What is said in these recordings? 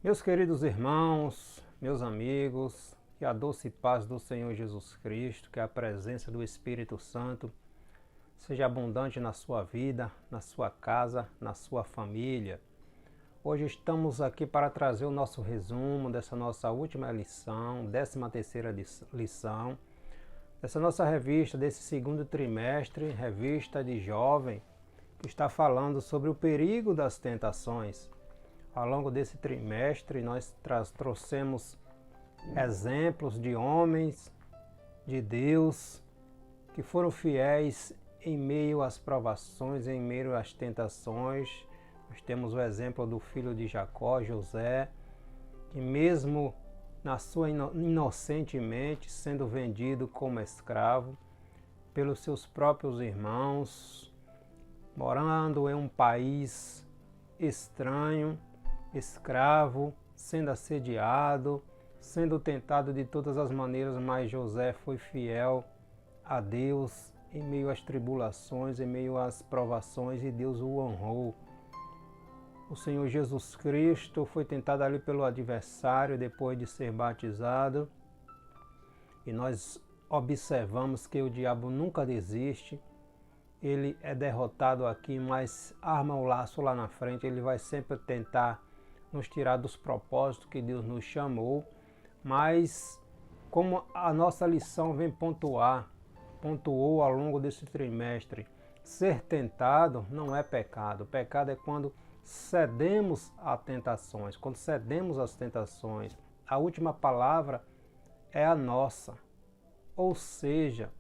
Meus queridos irmãos, meus amigos, que a doce paz do Senhor Jesus Cristo, que a presença do Espírito Santo seja abundante na sua vida, na sua casa, na sua família. Hoje estamos aqui para trazer o nosso resumo dessa nossa última lição, 13ª lição, dessa nossa revista, desse segundo trimestre, revista de jovem, que está falando sobre o perigo das tentações. Ao longo desse trimestre, nós trouxemos exemplos de homens de Deus que foram fiéis em meio às provações, em meio às tentações. Nós temos o exemplo do filho de Jacó, José, que mesmo na sua inocentemente sendo vendido como escravo pelos seus próprios irmãos, morando em um país estranho, escravo, sendo assediado, sendo tentado de todas as maneiras, mas José foi fiel a Deus em meio às tribulações, em meio às provações, e Deus o honrou. O Senhor Jesus Cristo foi tentado ali pelo adversário depois de ser batizado, e nós observamos que o diabo nunca desiste. Ele é derrotado aqui, mas arma o laço lá na frente. Ele vai sempre tentar nos tirar dos propósitos que Deus nos chamou, mas como a nossa lição vem pontuou ao longo desse trimestre, ser tentado não é pecado. Pecado é quando cedemos a tentações, quando cedemos às tentações. A última palavra é a nossa, ou seja,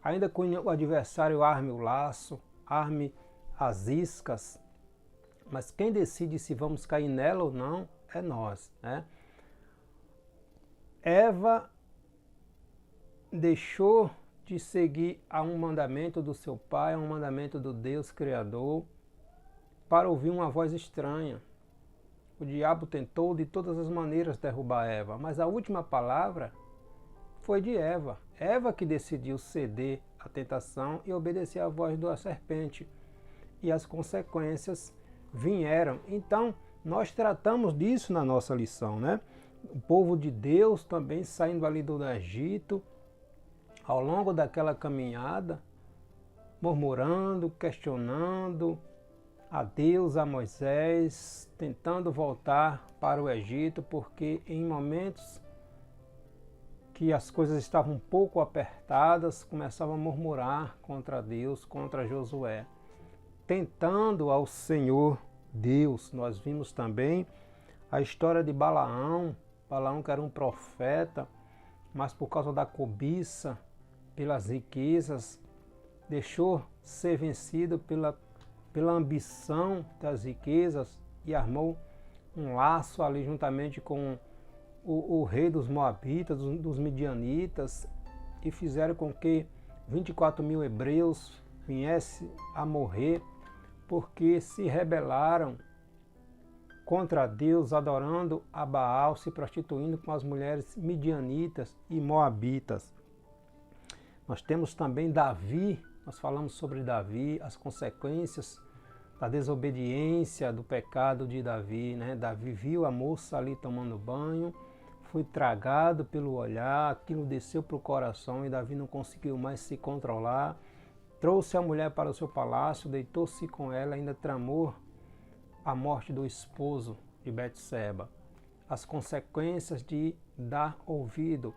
ainda que o adversário arme o laço, arme as iscas, mas quem decide se vamos cair nela ou não é nós, né? Eva deixou de seguir a um mandamento do seu pai, a um mandamento do Deus Criador, para ouvir uma voz estranha. O diabo tentou de todas as maneiras derrubar Eva, mas a última palavra foi de Eva. Eva que decidiu ceder à tentação e obedecer à voz da serpente. E as consequências vieram. Então, nós tratamos disso na nossa lição, né? O povo de Deus também saindo ali do Egito, ao longo daquela caminhada, murmurando, questionando a Deus, a Moisés, tentando voltar para o Egito, porque em momentos que as coisas estavam um pouco apertadas, começavam a murmurar contra Deus, contra Josué, tentando ao Senhor Deus. Nós vimos também a história de Balaão, que era um profeta, mas por causa da cobiça, pelas riquezas, deixou ser vencido pela ambição das riquezas e armou um laço ali juntamente com o rei dos Moabitas, dos Midianitas, e fizeram com que 24 mil hebreus viessem a morrer, porque se rebelaram contra Deus, adorando a Baal, se prostituindo com as mulheres midianitas e moabitas. Nós temos também Davi, nós falamos sobre Davi, as consequências da desobediência, do pecado de Davi, né? Davi viu a moça ali tomando banho, foi tragado pelo olhar, aquilo desceu para o coração e Davi não conseguiu mais se controlar. Trouxe a mulher para o seu palácio, deitou-se com ela, ainda tramou a morte do esposo de Betseba. As consequências de dar ouvido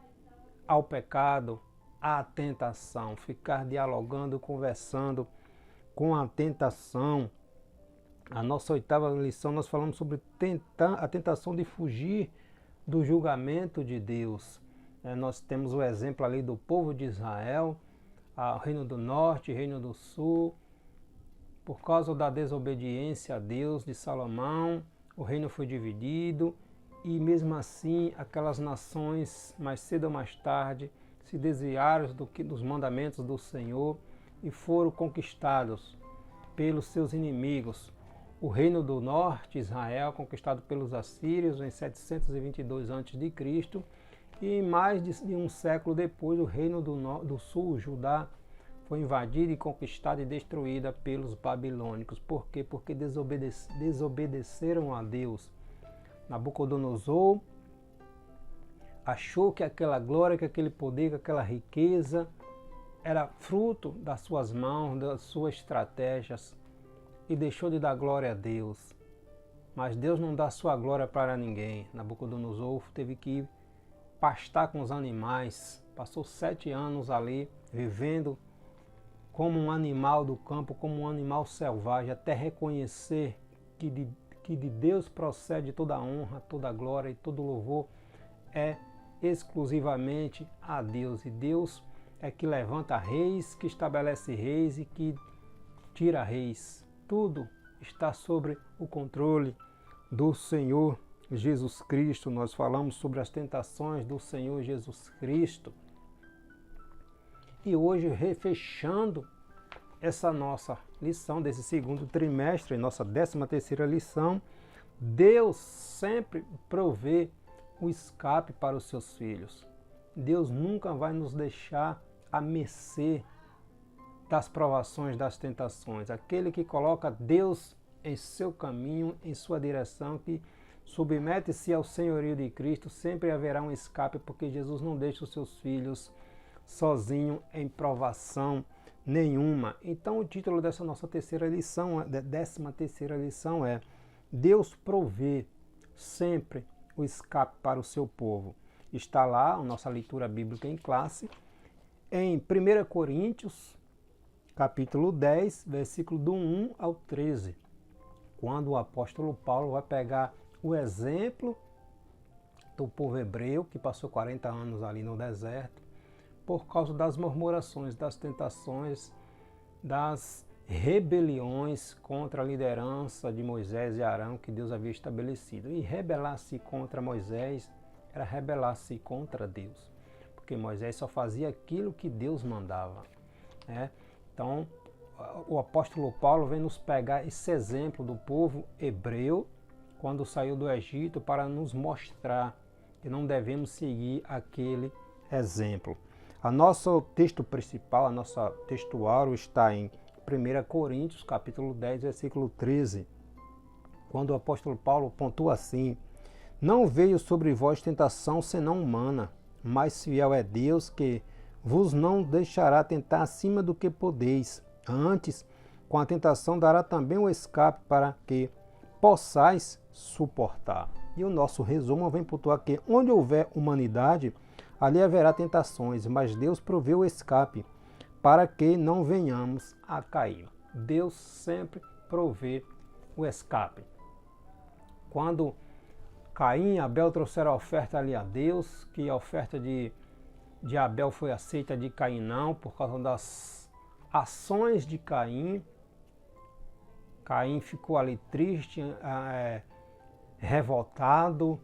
ao pecado, à tentação, ficar dialogando, conversando com a tentação. A nossa 8ª lição nós falamos sobre a tentação de fugir do julgamento de Deus. Nós temos o exemplo ali do povo de Israel, o reino do norte, o reino do sul. Por causa da desobediência a Deus de Salomão, o reino foi dividido e mesmo assim aquelas nações, mais cedo ou mais tarde, se desviaram dos mandamentos do Senhor e foram conquistados pelos seus inimigos. O reino do norte, Israel, conquistado pelos assírios em 722 a.C., e mais de um século depois o reino do sul, Judá, foi invadida e conquistada e destruída pelos babilônicos. Por quê? Porque desobedeceram a Deus. Nabucodonosor achou que aquela glória, que aquele poder, que aquela riqueza era fruto das suas mãos, das suas estratégias, e deixou de dar glória a Deus. Mas Deus não dá sua glória para ninguém. Nabucodonosor teve que pastar com os animais, passou 7 anos ali vivendo como um animal do campo, como um animal selvagem, até reconhecer que de Deus procede toda a honra, toda a glória e todo o louvor é exclusivamente a Deus. E Deus é que levanta reis, que estabelece reis e que tira reis. Tudo está sobre o controle do Senhor Jesus Cristo. Nós falamos sobre as tentações do Senhor Jesus Cristo. E hoje, refechando essa nossa lição desse segundo trimestre, nossa 13ª lição, Deus sempre provê o escape para os seus filhos. Deus nunca vai nos deixar à mercê das provações, das tentações. Aquele que coloca Deus em seu caminho, em sua direção, que submete-se ao senhorio de Cristo, sempre haverá um escape, porque Jesus não deixa os seus filhos sozinhos em provação nenhuma. Então o título dessa nossa 13ª lição é: Deus provê sempre o escape para o seu povo. Está lá a nossa leitura bíblica em classe, em 1 Coríntios, capítulo 10, versículo do 1 ao 13, quando o apóstolo Paulo vai pegar o exemplo do povo hebreu, que passou 40 anos ali no deserto, por causa das murmurações, das tentações, das rebeliões contra a liderança de Moisés e Arão que Deus havia estabelecido. E rebelar-se contra Moisés era rebelar-se contra Deus, porque Moisés só fazia aquilo que Deus mandava, né? Então, o apóstolo Paulo vem nos pegar esse exemplo do povo hebreu quando saiu do Egito para nos mostrar que não devemos seguir aquele exemplo. O nosso texto principal, a nossa textuário está em 1 Coríntios, capítulo 10, versículo 13, quando o apóstolo Paulo pontua assim: não veio sobre vós tentação senão humana, mas fiel é Deus que vos não deixará tentar acima do que podeis. Antes, com a tentação dará também o escape para que possais suportar. E o nosso resumo vem pontuar que onde houver humanidade, ali haverá tentações, mas Deus provê o escape para que não venhamos a cair. Deus sempre provê o escape. Quando Caim e Abel trouxeram a oferta ali a Deus, que a oferta de Abel foi aceita, de Caim não, por causa das ações de Caim. Caim ficou ali triste, revoltado,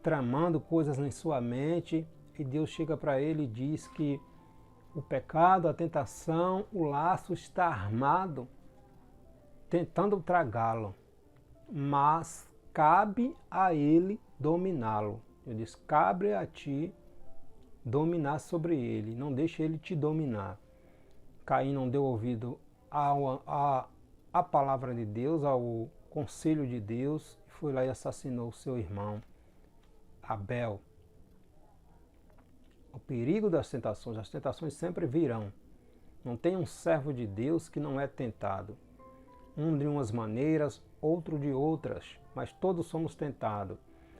tramando coisas em sua mente, e Deus chega para ele e diz que o pecado, a tentação, o laço está armado, tentando tragá-lo, mas cabe a ele dominá-lo. Eu disse, cabe a ti dominar sobre ele, não deixe ele te dominar. Caim não deu ouvido à palavra de Deus, ao conselho de Deus, e foi lá e assassinou seu irmão Abel. O perigo das tentações, as tentações sempre virão. Não tem um servo de Deus que não é tentado. Um de umas maneiras, outro de outras, mas todos somos tentados.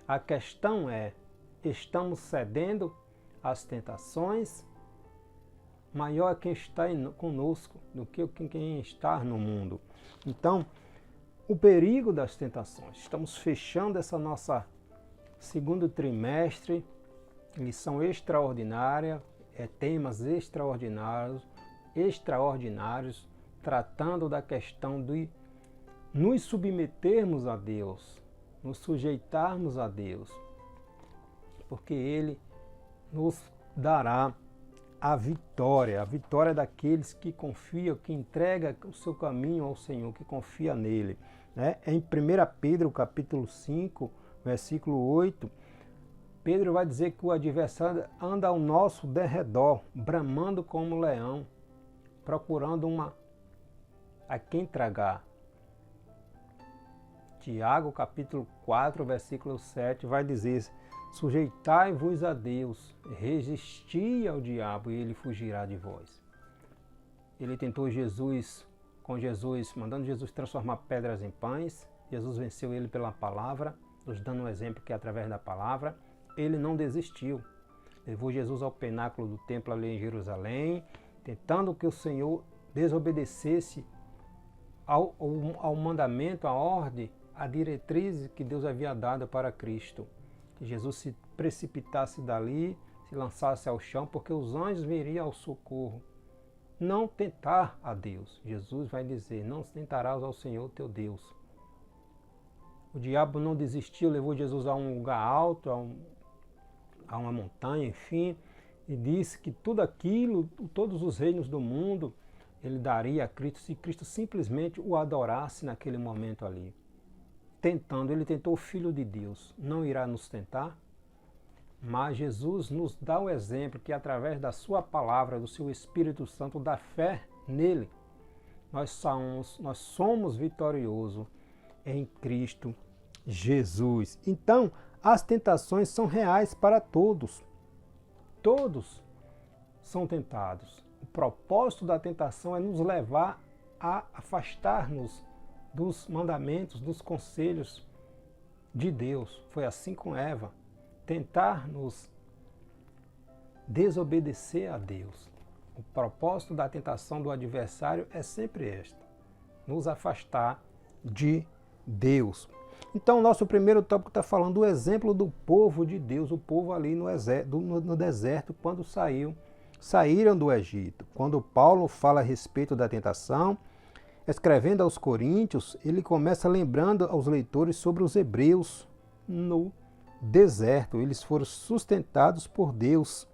A questão é, estamos cedendo às tentações? Maior é quem está conosco do que quem está no mundo. Então, o perigo das tentações. Estamos fechando essa nossa segundo trimestre, lição extraordinária, temas extraordinários, tratando da questão de nos submetermos a Deus, nos sujeitarmos a Deus, porque Ele nos dará a vitória daqueles que confiam, que entrega o seu caminho ao Senhor, que confia nele. Em 1 Pedro capítulo 5, versículo 8, Pedro vai dizer que o adversário anda ao nosso derredor, bramando como leão, procurando a quem tragar. Tiago, capítulo 4, versículo 7, vai dizer: sujeitai-vos a Deus, resisti ao diabo e ele fugirá de vós. Ele tentou mandando Jesus transformar pedras em pães. Jesus venceu ele pela palavra, nos dando um exemplo que através da palavra ele não desistiu. Levou Jesus ao pináculo do templo ali em Jerusalém, tentando que o Senhor desobedecesse ao mandamento, à ordem, à diretriz que Deus havia dado para Cristo. Que Jesus se precipitasse dali, se lançasse ao chão, porque os anjos viriam ao socorro. Não tentar a Deus. Jesus vai dizer: não tentarás ao Senhor teu Deus. O diabo não desistiu, levou Jesus a um lugar alto, a uma montanha, enfim, e disse que tudo aquilo, todos os reinos do mundo, ele daria a Cristo se Cristo simplesmente o adorasse naquele momento ali. Ele tentou o Filho de Deus. Não irá nos tentar? Mas Jesus nos dá o exemplo que através da sua palavra, do seu Espírito Santo, da fé nele, nós somos vitoriosos em Cristo Jesus. Então, as tentações são reais para todos. Todos são tentados. O propósito da tentação é nos levar a afastar-nos dos mandamentos, dos conselhos de Deus. Foi assim com Eva. Tentar nos desobedecer a Deus. O propósito da tentação do adversário é sempre esta: nos afastar de Deus. Então, o nosso primeiro tópico está falando do exemplo do povo de Deus, o povo ali no deserto, quando saíram do Egito. Quando Paulo fala a respeito da tentação, escrevendo aos Coríntios, ele começa lembrando aos leitores sobre os hebreus no deserto. Eles foram sustentados por Deus,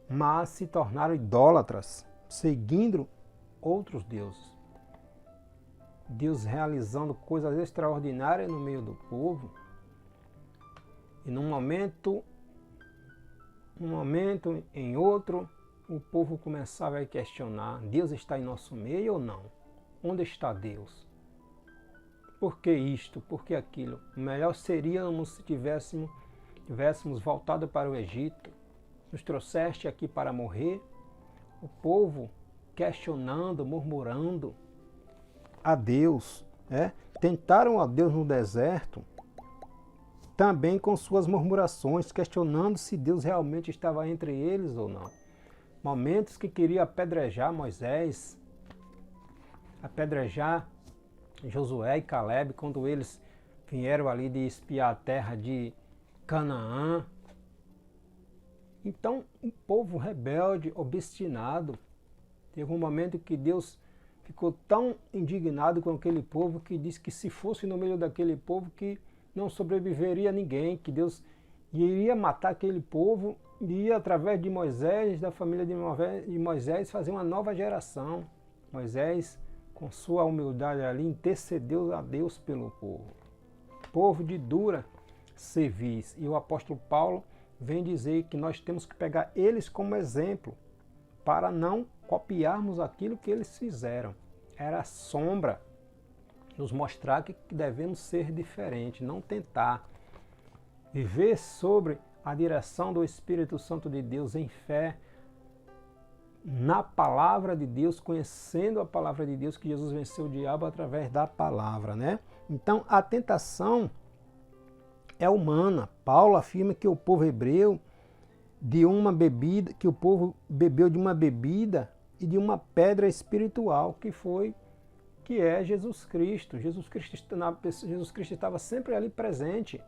mas se tornaram idólatras, seguindo outros deuses. Deus realizando coisas extraordinárias no meio do povo. E num momento, em outro, o povo começava a questionar: Deus está em nosso meio ou não? Onde está Deus? Por que isto? Por que aquilo? Melhor seríamos se tivéssemos voltado para o Egito. Nos trouxeste aqui para morrer. O povo questionando, murmurando a Deus. Tentaram a Deus no deserto, também com suas murmurações, questionando se Deus realmente estava entre eles ou não. Momentos que queria apedrejar Moisés, apedrejar Josué e Caleb, quando eles vieram ali de espiar a terra de Canaã. Então, um povo rebelde, obstinado. Teve um momento que Deus ficou tão indignado com aquele povo que disse que se fosse no meio daquele povo que não sobreviveria ninguém, que Deus iria matar aquele povo e ia, através de Moisés, da família de Moisés, fazer uma nova geração. Moisés, com sua humildade ali, intercedeu a Deus pelo povo. Povo de dura cerviz. E o apóstolo Paulo vem dizer que nós temos que pegar eles como exemplo para não copiarmos aquilo que eles fizeram. Era sombra, nos mostrar que devemos ser diferentes, não tentar. Viver sobre a direção do Espírito Santo de Deus em fé, na palavra de Deus, conhecendo a palavra de Deus, que Jesus venceu o diabo através da palavra, né? Então, a tentação é humana. Paulo afirma que o povo hebreu que o povo bebeu de uma bebida e de uma pedra espiritual, que é Jesus Cristo. Jesus Cristo estava sempre ali presente.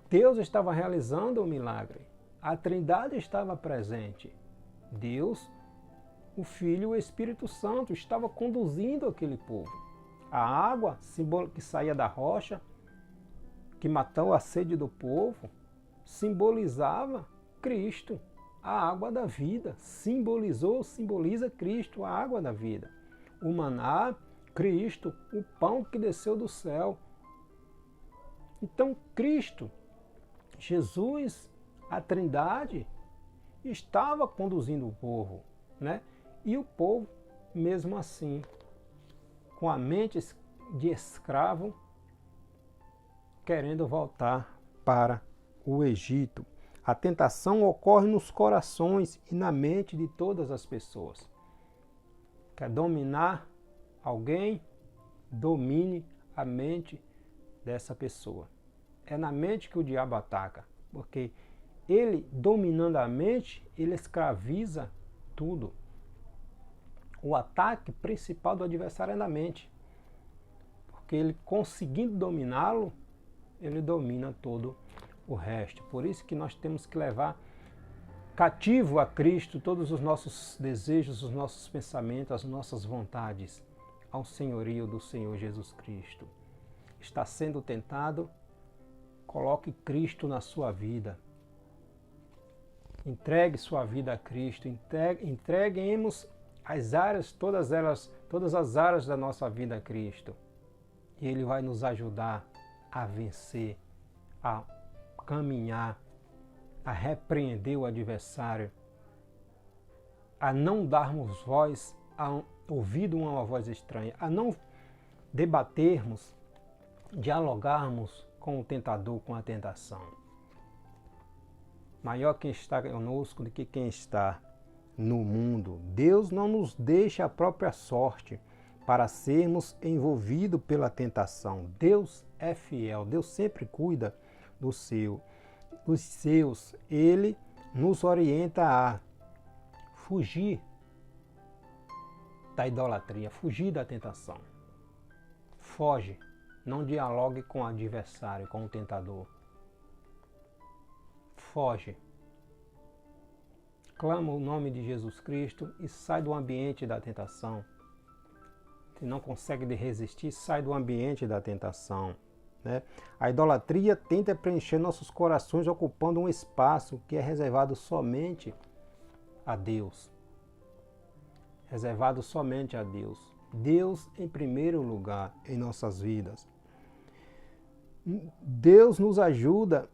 Deus estava realizando o milagre. A Trindade estava presente. Deus, o Filho e o Espírito Santo estava conduzindo aquele povo. A água que saía da rocha, que matou a sede do povo, simbolizava Cristo, a água da vida. Simboliza Cristo, a água da vida. O maná, Cristo, o pão que desceu do céu. Então, Cristo, Jesus, a Trindade, estava conduzindo o povo, né? E o povo, mesmo assim, com a mente de escravo querendo voltar para o Egito. A tentação ocorre nos corações e na mente de todas as pessoas. Quer dominar alguém? Domine a mente dessa pessoa. É na mente que o diabo ataca, porque ele, dominando a mente, ele escraviza tudo. O ataque principal do adversário é na mente, porque ele, conseguindo dominá-lo, ele domina todo o resto. Por isso que nós temos que levar cativo a Cristo todos os nossos desejos, os nossos pensamentos, as nossas vontades, ao senhorio do Senhor Jesus Cristo. Está sendo tentado? Coloque Cristo na sua vida. Entregue sua vida a Cristo. Entreguemos as áreas, todas as áreas da nossa vida a Cristo. E Ele vai nos ajudar a vencer, a caminhar, a repreender o adversário, a não darmos voz, ouvido a uma voz estranha, a não debatermos, dialogarmos com o tentador, com a tentação. Maior quem está conosco do que quem está no mundo. Deus não nos deixa a própria sorte para sermos envolvidos pela tentação. Deus é fiel, Deus sempre cuida dos seus. Ele nos orienta a fugir da idolatria, fugir da tentação. Foge, não dialogue com o adversário, com o tentador. Foge. Clama o nome de Jesus Cristo e sai do ambiente da tentação. Se não consegue resistir, sai do ambiente da tentação. Né? A idolatria tenta preencher nossos corações ocupando um espaço que é reservado somente a Deus. Reservado somente a Deus. Deus em primeiro lugar em nossas vidas. Deus nos ajuda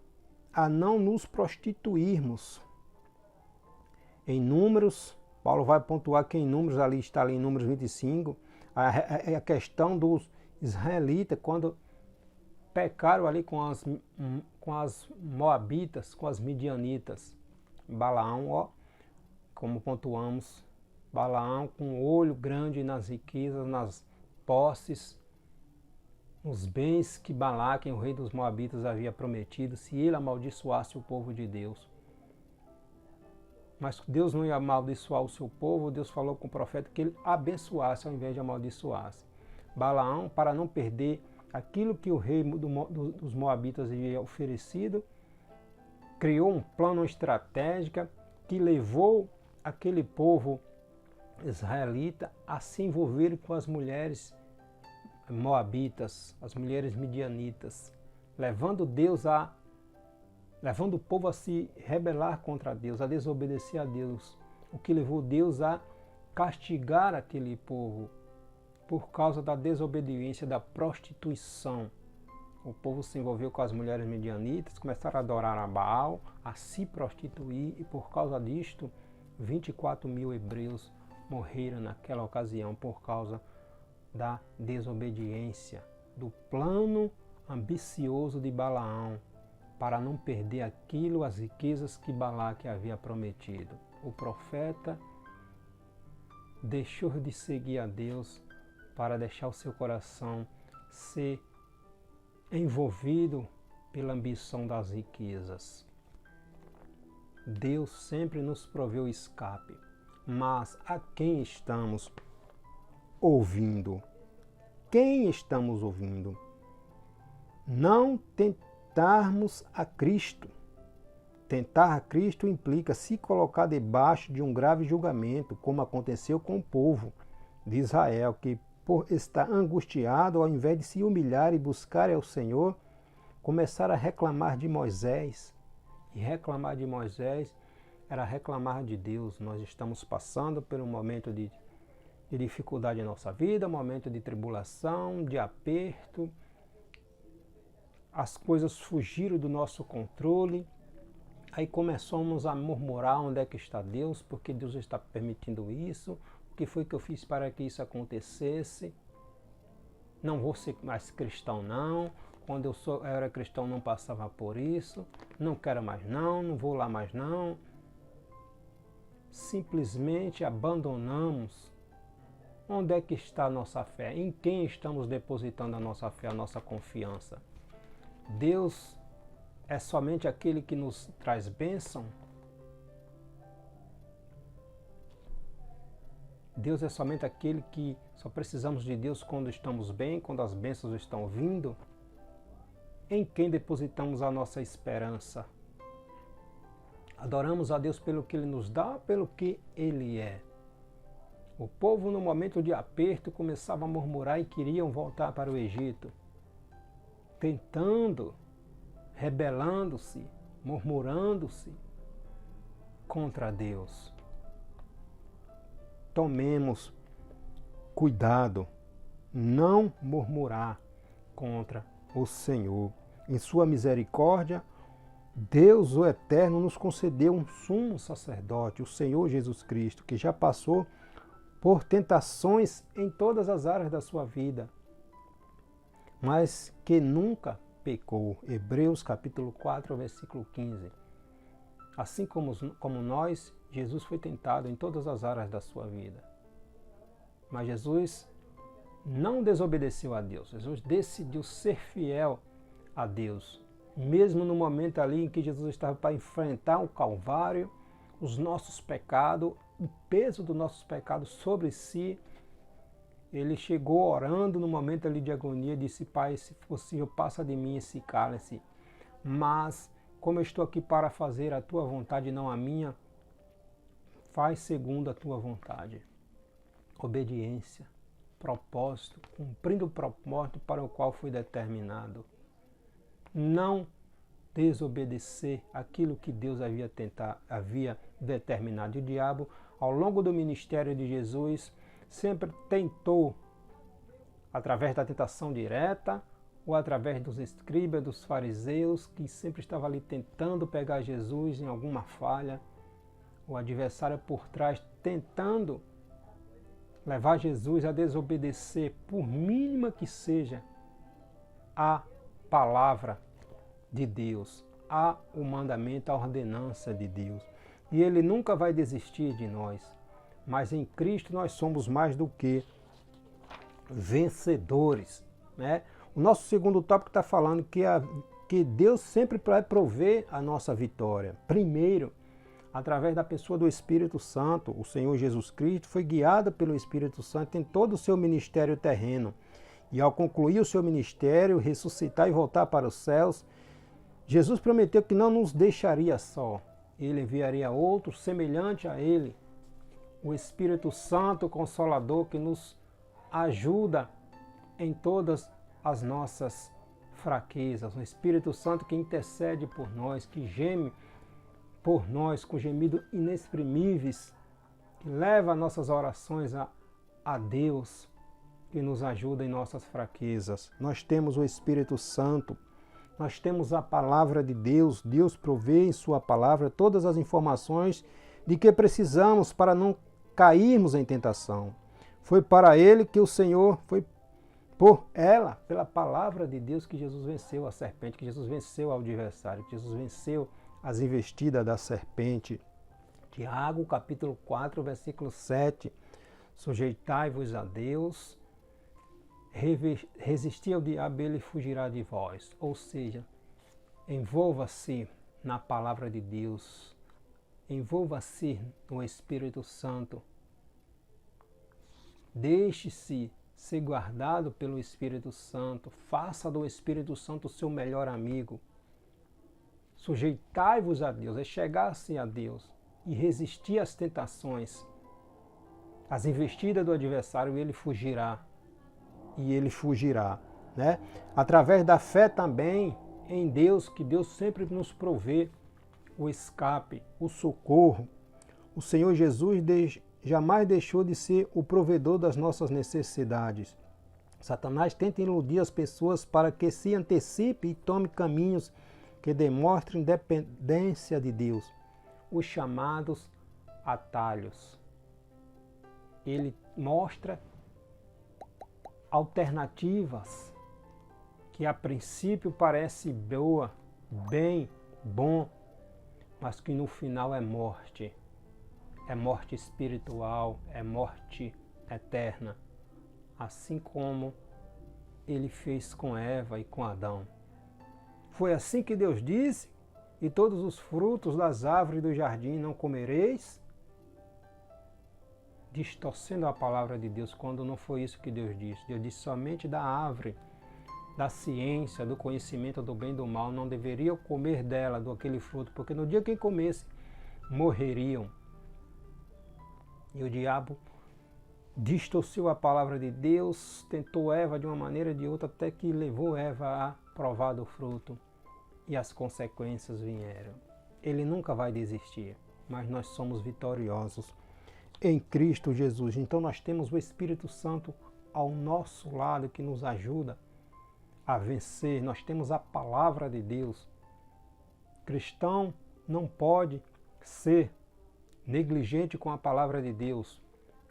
a não nos prostituirmos. Em Números, Paulo vai pontuar que em Números, está ali em Números 25, a questão dos israelitas, quando pecaram ali com as moabitas, com as midianitas. Balaão, como pontuamos, Balaão com olho grande nas riquezas, nas posses, nos bens que Balaque, o rei dos moabitas, havia prometido, se ele amaldiçoasse o povo de Deus. Mas Deus não ia amaldiçoar o seu povo, Deus falou com o profeta que ele abençoasse ao invés de amaldiçoasse. Balaão, para não perder aquilo que o rei dos moabitas havia oferecido, criou um plano estratégico que levou aquele povo israelita a se envolver com as mulheres moabitas, as mulheres midianitas, levando o povo a se rebelar contra Deus, a desobedecer a Deus, o que levou Deus a castigar aquele povo por causa da desobediência, da prostituição. O povo se envolveu com as mulheres midianitas, começaram a adorar a Baal, a se prostituir, e por causa disto, 24 mil hebreus morreram naquela ocasião por causa da desobediência, do plano ambicioso de Balaão, para não perder aquilo, as riquezas que Balaque havia prometido. O profeta deixou de seguir a Deus para deixar o seu coração ser envolvido pela ambição das riquezas. Deus sempre nos proveu escape, mas a quem estamos ouvindo? Quem estamos ouvindo? Não tentarmos a Cristo. Tentar a Cristo implica se colocar debaixo de um grave julgamento, como aconteceu com o povo de Israel, que por estar angustiado, ao invés de se humilhar e buscar ao Senhor, começaram a reclamar de Moisés. E reclamar de Moisés era reclamar de Deus. Nós estamos passando por um momento de dificuldade em nossa vida, um momento de tribulação, de aperto. As coisas fugiram do nosso controle. Aí começamos a murmurar onde é que está Deus, porque Deus está permitindo isso, o que foi que eu fiz para que isso acontecesse. não vou ser mais cristão não, quando eu era cristão não passava por isso, não quero mais não vou lá mais não. Simplesmente abandonamos. Onde é que está a nossa fé? Em quem estamos depositando a nossa fé, a nossa confiança? Deus é somente aquele que nos traz bênção? Deus é somente aquele que só precisamos de Deus quando estamos bem, quando as bênçãos estão vindo? Em quem depositamos a nossa esperança? Adoramos a Deus pelo que Ele nos dá, pelo que Ele é. O povo, no momento de aperto, começava a murmurar e queriam voltar para o Egito, tentando, rebelando-se, murmurando-se contra Deus. Tomemos cuidado, não murmurar contra o Senhor. Em sua misericórdia, Deus, o Eterno, nos concedeu um sumo sacerdote, o Senhor Jesus Cristo, que já passou por tentações em todas as áreas da sua vida, mas que nunca pecou. Hebreus capítulo 4, versículo 15. Assim como nós, Jesus foi tentado em todas as áreas da sua vida. Mas Jesus não desobedeceu a Deus. Jesus decidiu ser fiel a Deus. Mesmo no momento ali em que Jesus estava para enfrentar o Calvário, os nossos pecados, o peso dos nossos pecados sobre si, ele chegou orando no momento ali de agonia e disse: Pai, se possível, passa de mim esse cálice, mas como eu estou aqui para fazer a tua vontade e não a minha, faz segundo a tua vontade. Obediência, propósito, cumprindo o propósito para o qual foi determinado. Não desobedecer aquilo que Deus havia determinado. E o diabo, ao longo do ministério de Jesus, sempre tentou, através da tentação direta, ou através dos escribas, dos fariseus, que sempre estavam ali tentando pegar Jesus em alguma falha, o adversário por trás tentando levar Jesus a desobedecer, por mínima que seja, a palavra de Deus, o mandamento, a ordenança de Deus. E Ele nunca vai desistir de nós, mas em Cristo nós somos mais do que vencedores, né? O nosso segundo tópico está falando que Deus sempre vai prover a nossa vitória. Primeiro, através da pessoa do Espírito Santo. O Senhor Jesus Cristo foi guiado pelo Espírito Santo em todo o seu ministério terreno. E ao concluir o seu ministério, ressuscitar e voltar para os céus, Jesus prometeu que não nos deixaria só. Ele enviaria outro semelhante a Ele, o Espírito Santo Consolador, que nos ajuda em todas as nossas fraquezas. O Espírito Santo que intercede por nós, que geme por nós com gemidos inexprimíveis, que leva nossas orações a Deus, que nos ajuda em nossas fraquezas. Nós temos o Espírito Santo, nós temos a palavra de Deus. Deus provê em sua palavra todas as informações de que precisamos para não cairmos em tentação. Foi para ele que o Senhor, foi por ela, pela palavra de Deus, que Jesus venceu a serpente, que Jesus venceu o adversário, que Jesus venceu as investidas da serpente. Tiago, capítulo 4, versículo 7. Sujeitai-vos a Deus, resistir ao diabo, ele fugirá de vós. Ou seja, envolva-se na palavra de Deus, envolva-se no Espírito Santo. Deixe-se ser guardado pelo Espírito Santo. Faça do Espírito Santo o seu melhor amigo. Sujeitai-vos a Deus, é chegar-se a Deus e resistir às tentações, às investidas do adversário, ele fugirá. E ele fugirá, né? Através da fé também em Deus, que Deus sempre nos provê o escape, o socorro. O Senhor Jesus jamais deixou de ser o provedor das nossas necessidades. Satanás tenta iludir as pessoas para que se antecipe e tome caminhos que demonstrem dependência de Deus, os chamados atalhos. Ele mostra alternativas que a princípio parece boa, bem, bom, mas que no final é morte espiritual, é morte eterna, assim como ele fez com Eva e com Adão. Foi assim que Deus disse: e todos os frutos das árvores do jardim não comereis, distorcendo a palavra de Deus, quando não foi isso que Deus disse. Deus disse somente da árvore, da ciência, do conhecimento do bem e do mal, não deveriam comer dela, daquele fruto, porque no dia que comesse, morreriam. E o diabo distorceu a palavra de Deus, tentou Eva de uma maneira ou de outra, até que levou Eva a provar do fruto. E as consequências vieram. Ele nunca vai desistir, mas nós somos vitoriosos em Cristo Jesus. Então nós temos o Espírito Santo ao nosso lado que nos ajuda a vencer. Nós temos a palavra de Deus. Cristão não pode ser negligente com a palavra de Deus.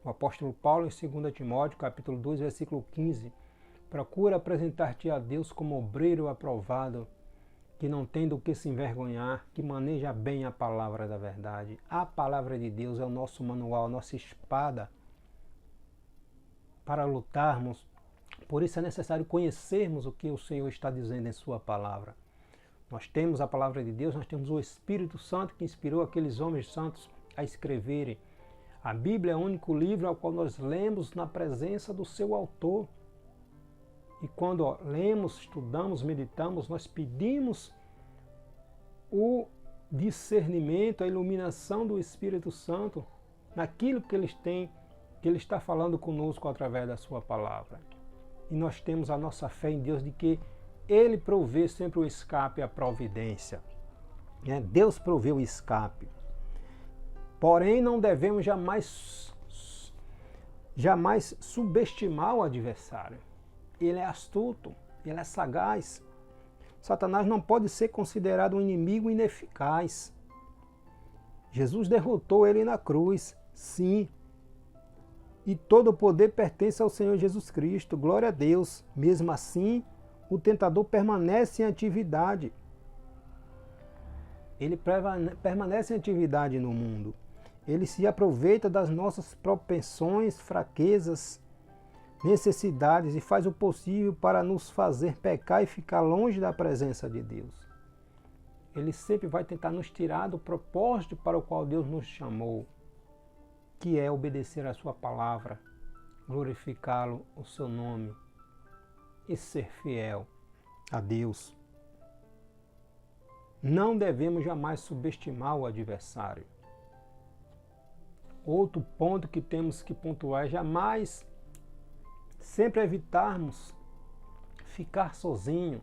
O apóstolo Paulo, em 2 Timóteo, capítulo 2, versículo 15, procura apresentar-te a Deus como obreiro aprovado, que não tem do que se envergonhar, que maneja bem a palavra da verdade. A palavra de Deus é o nosso manual, a nossa espada para lutarmos. Por isso é necessário conhecermos o que o Senhor está dizendo em sua palavra. Nós temos a palavra de Deus, nós temos o Espírito Santo que inspirou aqueles homens santos a escreverem. A Bíblia é o único livro ao qual nós lemos na presença do seu autor. E quando lemos, estudamos, meditamos, nós pedimos o discernimento, a iluminação do Espírito Santo naquilo que que Ele está falando conosco através da sua palavra. E nós temos a nossa fé em Deus de que Ele provê sempre o escape e a providência. Deus provê o escape. Porém, não devemos jamais subestimar o adversário. Ele é astuto, ele é sagaz. Satanás não pode ser considerado um inimigo ineficaz. Jesus derrotou ele na cruz, sim. E todo o poder pertence ao Senhor Jesus Cristo. Glória a Deus. Mesmo assim, o tentador permanece em atividade. Ele permanece em atividade no mundo. Ele se aproveita das nossas propensões, fraquezas, necessidades e faz o possível para nos fazer pecar e ficar longe da presença de Deus. Ele sempre vai tentar nos tirar do propósito para o qual Deus nos chamou, que é obedecer a sua palavra, glorificá-lo, o seu nome e ser fiel a Deus. Não devemos jamais subestimar o adversário. Outro ponto que temos que pontuar é jamais, sempre evitarmos ficar sozinhos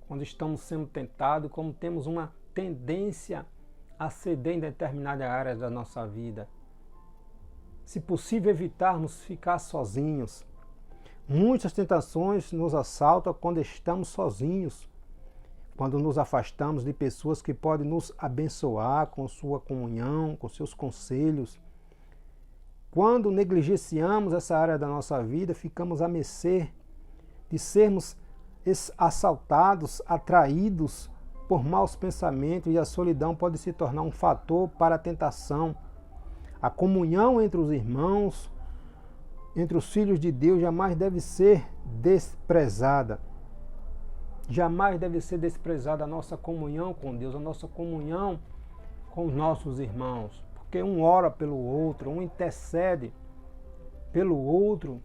quando estamos sendo tentados, como temos uma tendência a ceder em determinadas áreas da nossa vida. Se possível, evitarmos ficar sozinhos. Muitas tentações nos assaltam quando estamos sozinhos, quando nos afastamos de pessoas que podem nos abençoar com sua comunhão, com seus conselhos. Quando negligenciamos essa área da nossa vida, ficamos à mercê de sermos assaltados, atraídos por maus pensamentos, e a solidão pode se tornar um fator para a tentação. A comunhão entre os irmãos, entre os filhos de Deus, jamais deve ser desprezada. Jamais deve ser desprezada a nossa comunhão com Deus, a nossa comunhão com os nossos irmãos. Porque um ora pelo outro, um intercede pelo outro.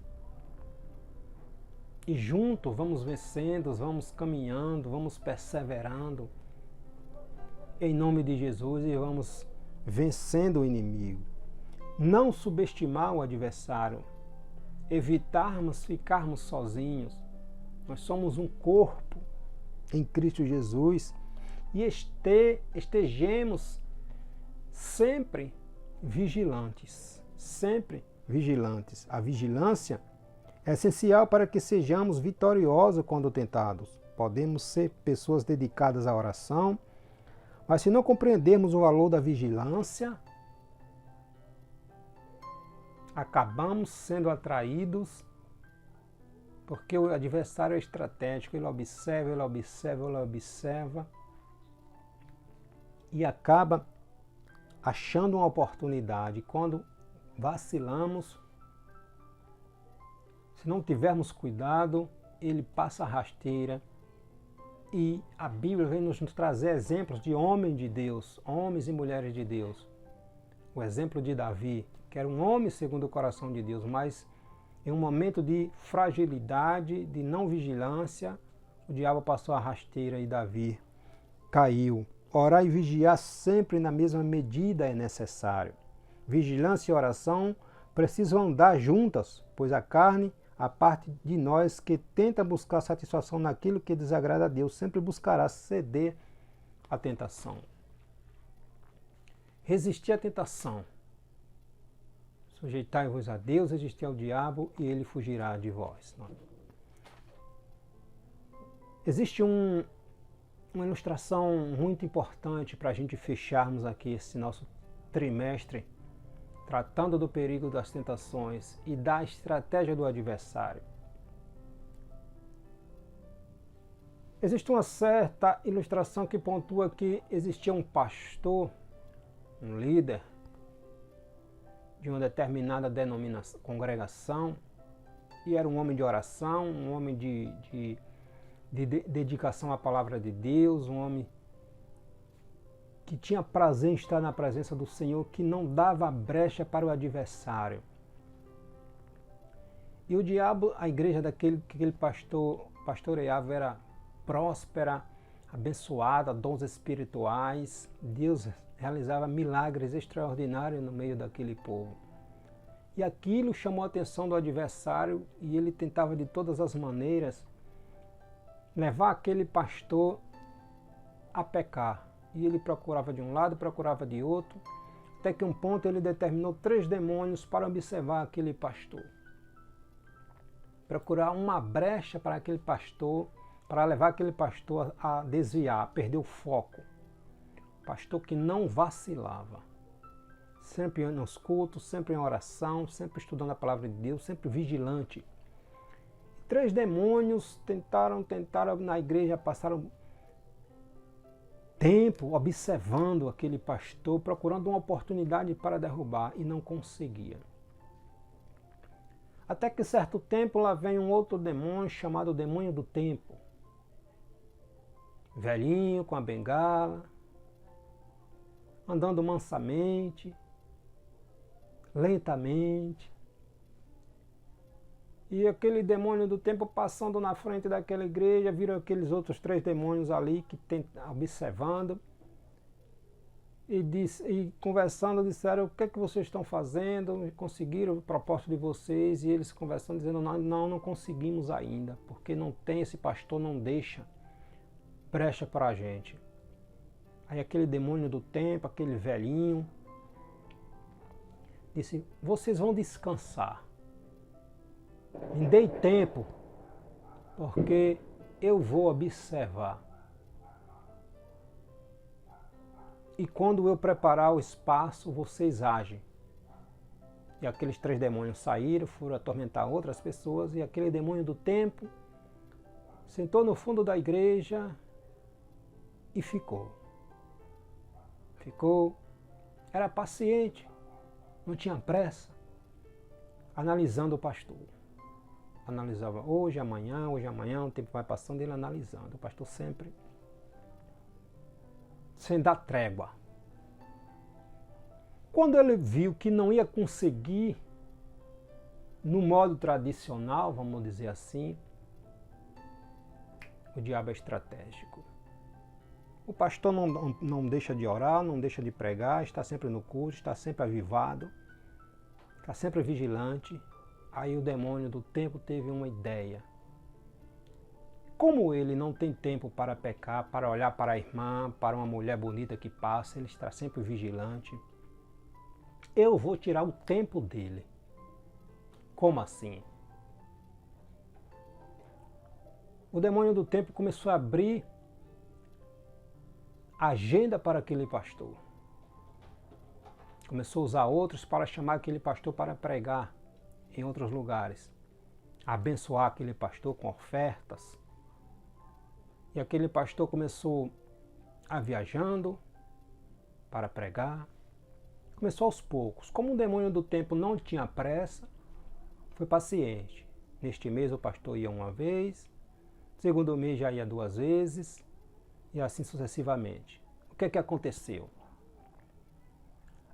E juntos vamos vencendo, vamos caminhando, vamos perseverando. Em nome de Jesus, e vamos vencendo o inimigo. Não subestimar o adversário. Evitarmos ficarmos sozinhos. Nós somos um corpo em Cristo Jesus e estejamos sempre vigilantes, sempre vigilantes. A vigilância é essencial para que sejamos vitoriosos quando tentados. Podemos ser pessoas dedicadas à oração, mas se não compreendermos o valor da vigilância, acabamos sendo atraídos Porque o adversário é estratégico, ele observa, ele observa, ele observa e acaba achando uma oportunidade. Quando vacilamos, se não tivermos cuidado, ele passa a rasteira. E a Bíblia vem nos trazer exemplos de homens de Deus, homens e mulheres de Deus. O exemplo de Davi, que era um homem segundo o coração de Deus, mas em um momento de fragilidade, de não vigilância, o diabo passou a rasteira e Davi caiu. Orar e vigiar sempre na mesma medida é necessário. Vigilância e oração precisam andar juntas, pois a carne, a parte de nós que tenta buscar satisfação naquilo que desagrada a Deus, sempre buscará ceder à tentação. Resistir à tentação. Sujeitai-vos a Deus, resistir ao diabo e ele fugirá de vós. Existe uma ilustração muito importante para a gente fecharmos aqui esse nosso trimestre, tratando do perigo das tentações e da estratégia do adversário. Existe uma certa ilustração que pontua que existia um pastor, um líder de uma determinada denominação, congregação, e era um homem de oração, um homem de dedicação à palavra de Deus, um homem que tinha prazer em estar na presença do Senhor, que não dava brecha para o adversário. E o diabo, a igreja daquele que aquele pastor pastoreava era próspera, abençoada, dons espirituais. Deus realizava milagres extraordinários no meio daquele povo. E aquilo chamou a atenção do adversário e ele tentava de todas as maneiras levar aquele pastor a pecar. E ele procurava de um lado, procurava de outro, até que um ponto ele determinou 3 demônios para observar aquele pastor. Procurar uma brecha para aquele pastor, para levar aquele pastor a desviar, a perder o foco. Pastor que não vacilava, sempre nos cultos, sempre em oração, sempre estudando a palavra de Deus, sempre vigilante. 3 demônios tentaram na igreja, passaram tempo observando aquele pastor, procurando uma oportunidade para derrubar e não conseguia. Até que certo tempo lá vem um outro demônio chamado demônio do tempo. Velhinho, com a bengala, andando mansamente, lentamente. E aquele demônio do tempo passando na frente daquela igreja, viram aqueles outros 3 demônios ali que observando e conversando, disseram: o que é que vocês estão fazendo? Conseguiram o propósito de vocês? E eles conversando, dizendo: não conseguimos ainda, porque não tem, esse pastor não deixa brecha para a gente. Aí aquele demônio do tempo, aquele velhinho, disse: vocês vão descansar. Me dei tempo, porque eu vou observar. E quando eu preparar o espaço, vocês agem. E aqueles 3 demônios saíram, foram atormentar outras pessoas, e aquele demônio do tempo sentou no fundo da igreja e ficou. Era paciente, não tinha pressa, analisando o pastor. Analisava hoje, amanhã, o tempo vai passando, ele analisando. O pastor sempre sem dar trégua. Quando ele viu que não ia conseguir, no modo tradicional, vamos dizer assim, o diabo é estratégico. O pastor não deixa de orar, não deixa de pregar, está sempre no culto, está sempre avivado, está sempre vigilante. Aí o demônio do tempo teve uma ideia. Como ele não tem tempo para pecar, para olhar para a irmã, para uma mulher bonita que passa, ele está sempre vigilante. Eu vou tirar o tempo dele. Como assim? O demônio do tempo começou a abrir agenda para aquele pastor. Começou a usar outros para chamar aquele pastor para pregar em outros lugares. abençoar aquele pastor com ofertas. E aquele pastor começou a viajando para pregar. Começou aos poucos. Como o demônio do tempo não tinha pressa, foi paciente. Neste mês o pastor ia uma vez, segundo mês já ia 2 vezes, e assim sucessivamente. O que é que aconteceu?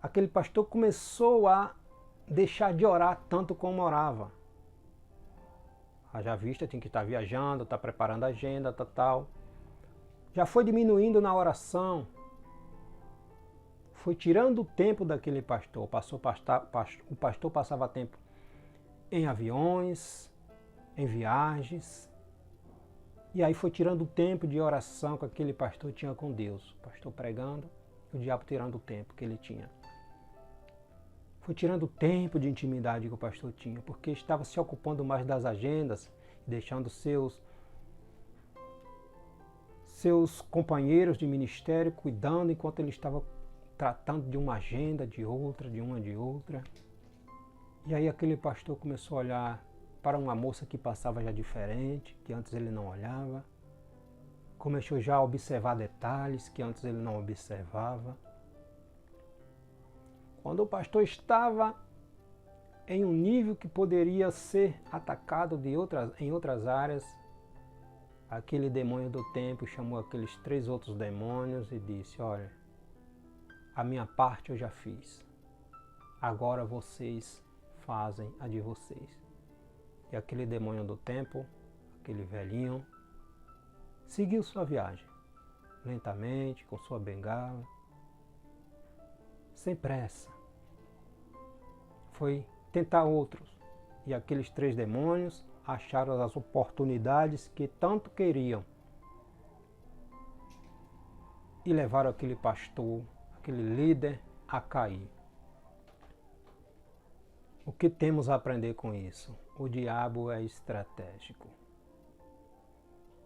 Aquele pastor começou a deixar de orar tanto como orava. Haja vista, tinha que estar viajando, estar preparando a agenda, tal. Já foi diminuindo na oração. Foi tirando o tempo daquele pastor. O pastor passava tempo em aviões, em viagens. E aí foi tirando o tempo de oração que aquele pastor tinha com Deus. O pastor pregando, o diabo tirando o tempo que ele tinha. Foi tirando o tempo de intimidade que o pastor tinha, porque estava se ocupando mais das agendas, deixando seus companheiros de ministério cuidando enquanto ele estava tratando de uma agenda, de outra, de uma, de outra. E aí aquele pastor começou a olhar para uma moça que passava já diferente, que antes ele não olhava. Começou já a observar detalhes que antes ele não observava. Quando o pastor estava em um nível que poderia ser atacado em outras áreas, aquele demônio do tempo chamou aqueles 3 outros demônios e disse: olha, a minha parte eu já fiz, agora vocês fazem a de vocês. E aquele demônio do tempo, aquele velhinho, seguiu sua viagem, lentamente, com sua bengala, sem pressa. Foi tentar outros. E aqueles 3 demônios acharam as oportunidades que tanto queriam. E levaram aquele pastor, aquele líder, a cair. O que temos a aprender com isso? O diabo é estratégico.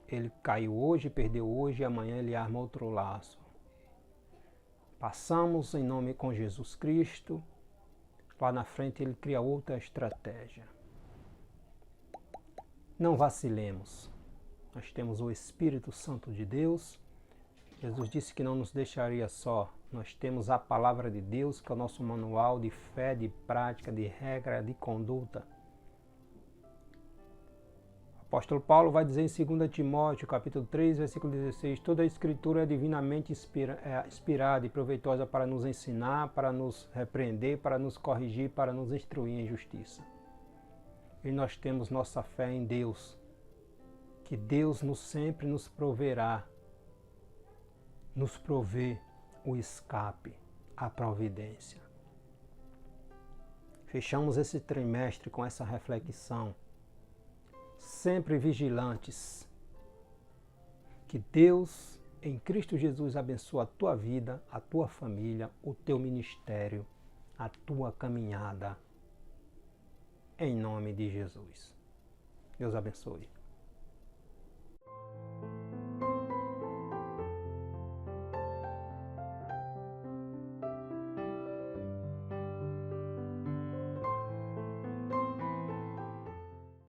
Ele caiu hoje, perdeu hoje, e amanhã ele arma outro laço. Passamos em nome com Jesus Cristo, lá na frente ele cria outra estratégia. Não vacilemos. Nós temos o Espírito Santo de Deus. Jesus disse que não nos deixaria só. Nós temos a palavra de Deus, que é o nosso manual de fé, de prática, de regra, de conduta. O apóstolo Paulo vai dizer em 2 Timóteo, capítulo 3, versículo 16, toda a escritura é divinamente inspirada e proveitosa para nos ensinar, para nos repreender, para nos corrigir, para nos instruir em justiça. E nós temos nossa fé em Deus, que Deus sempre nos proverá, nos provê o escape, a providência. Fechamos esse trimestre com essa reflexão, sempre vigilantes. Que Deus, em Cristo Jesus, abençoe a tua vida, a tua família, o teu ministério, a tua caminhada. Em nome de Jesus. Deus abençoe.